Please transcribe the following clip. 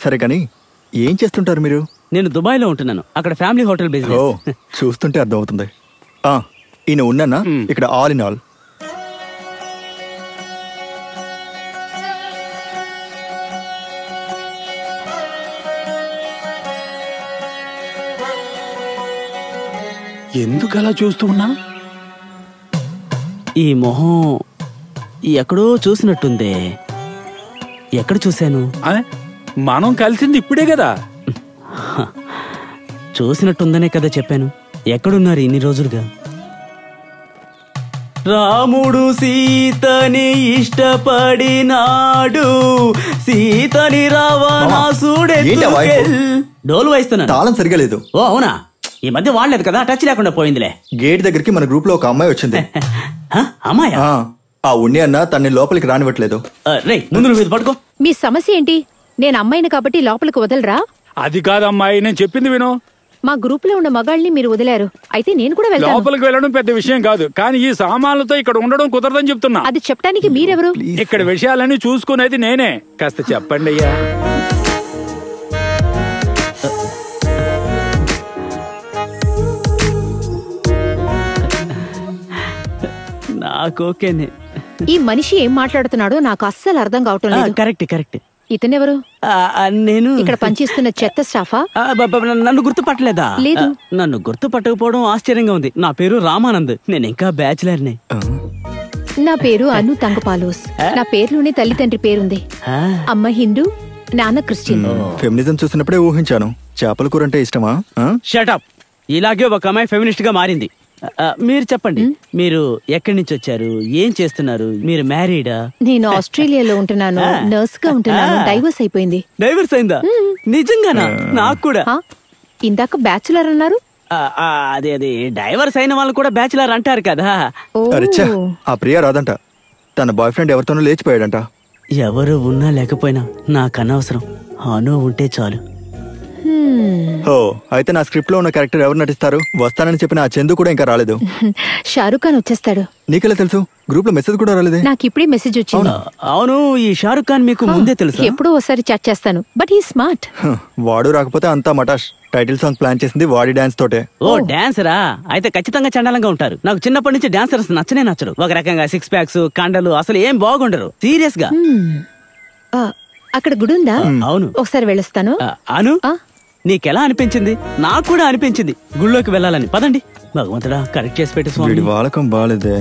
సరే కానీ ఏం చేస్తుంటారు మీరు? నేను దుబాయ్లో ఉంటున్నాను. అక్కడ ఫ్యామిలీ హోటల్ బిజినెస్. చూస్తుంటే అర్థం అవుతుంది. ఈయన ఉన్నానా ఇక్కడ ఆల్ ఇన్ ఆల్. ఎందుకలా చూస్తూ ఉన్నా? ఈ మొహం ఎక్కడో చూసినట్టుందే. ఎక్కడ చూశాను? మనం కలిసింది ఇప్పుడే కదా. చూసినట్టుందనే కదా చెప్పాను. ఎక్కడున్నారు ఇన్ని రోజులుగా? రాముడు సీతని ఇష్టపడినాడు, సీతని రావణాసుడే. డోలు వాయిస్తున్నాను. తాళం సరిగా లేదు. ఓ అవునా? ఈ మధ్య వాడలేదు కదా, టచ్ లేకుండా పోయిందిలే. గేట్ దగ్గరికి మన గ్రూప్ లో ఒక అమ్మాయి వచ్చింది. అమ్మాయా? ఆ ఉన్ని అన్న తన్ని లోపలికి రానివ్వట్లేదు. రే ముందు నువ్వు ఇది పట్టుకో. మీ సమస్య ఏంటి? నేను అమ్మాయిని కాబట్టి లోపలికి వదలరా? అది కాదమ్మాయి, నేను చెప్పింది విను. మా గ్రూప్ లో ఉన్న మగాళ్ళని మీరు వదిలారు, అయితే నేను కూడా వెళ్తాను. లోపలికి వెళ్ళడం పెద్ద విషయం కాదు, కానీ ఈ సామాన్లతో ఇక్కడ ఉండడం కుదరదని చెప్తున్నా. అది చెప్పడానికి మీరెవరు? ఇక్కడ విషయాలన్నీ చూసుకునేది నేనే. కాస్త చెప్పండి అయ్యా. నాకోకేనే. ఈ మనిషి ఏం మాట్లాడుతున్నాడో నాకు అస్సలు అర్థం కావటం లేదు. Correct correct. ఇతనెవరు? నేను ఇక్కడ పనిచేస్తున్న చెత్త స్టాఫా? నన్ను గుర్తుపట్టలేదా? లేదు. నన్ను గుర్తుపట్టకపోవడం ఆశ్చర్యంగా ఉంది. నా పేరు రామానంద్, నేను ఇంకా బ్యాచులర్నే. నా పేరు అను తంగపాలోస్. నా పేరులోనే తల్లిదండ్రి పేరుంది. అమ్మ హిందూ, నాన్న క్రిస్టియన్. ఫెమినిజం చూసినప్పుడే ఊహించాను. చేపల కూర అంటే ఇష్టమా? షటప్. ఇలాగే ఒక అమ్మాయి ఫెమినిస్ట్ గా మారింది. మీరు చెప్పండి, మీరు ఎక్కడి నుంచి వచ్చారు, ఏం చేస్తున్నారు, మీరు మ్యారీడా? నేను ఆస్ట్రేలియాలో ఉంటున్నాను, నర్స్ గా ఉంటున్నాను. డైవర్స్ అయిపోయింది. డైవర్స్ అయిందా? నిజంగానా? నాకు కూడా. ఇందాక బ్యాచులర్ అన్నారు. అదే అదే, డైవర్స్ అయిన వాళ్ళు కూడా బ్యాచులర్ అంటారు కదా. ఆ ప్రియా రాదంట. తన బాయ్ ఫ్రెండ్ ఎవరితోనూ లేచిపోయాడంట. ఎవరు ఉన్నా లేకపోయినా నాకు అనవసరం. అను ఉంటే చాలు. అయితే నా స్క్రిప్ట్ లో ఉన్న క్యారెక్టర్ ఎవరు నటిస్తారు? వస్తానని చెప్పిన ఆ చందు కూడా ఇంకా రాలేదు. షారుఖ్ ఖాన్ వచ్చేస్తాడు. నీకెలా తెలుసు? గ్రూప్ లో మెసేజ్ కూడా రాలేదే. నాకు ఇప్పుడే మెసేజ్ వచ్చింది. అవును, ఈ షారుఖ్ ఖాన్ మీకు ముందే తెలుసు? ఎప్పుడో ఒకసారి చాట్ చేస్తాను, బట్ హీ స్మార్ట్. వాడు రాకపోతే అంతా మటాష్. టైటిల్ సాంగ్ ప్లాన్ చేసింది వాడి డాన్స్ తోటే. ఓ డాన్సరా? అయితే ఖచ్చితంగా చండాలంగా ఉంటారు. నాకు చిన్నప్పటి నుంచి డాన్సర్స్ నచ్చనే నచ్చరు. ఒక రకంగా సిక్స్ ప్యాక్స్, కండలు, అసలు ఏం బాగుండరు. సీరియస్ గా. అక్కడ గుడి ఉందా? అవును, ఒకసారి వెళ్ళొస్తాను. అను, నీకెలా అనిపించింది? నాకు కూడా అనిపించింది గుళ్ళోకి వెళ్ళాలని. పదండి. భగవంతుడా కరెక్ట్ చేసి పెట్టి స్వామి. వాలకం బాలేదే.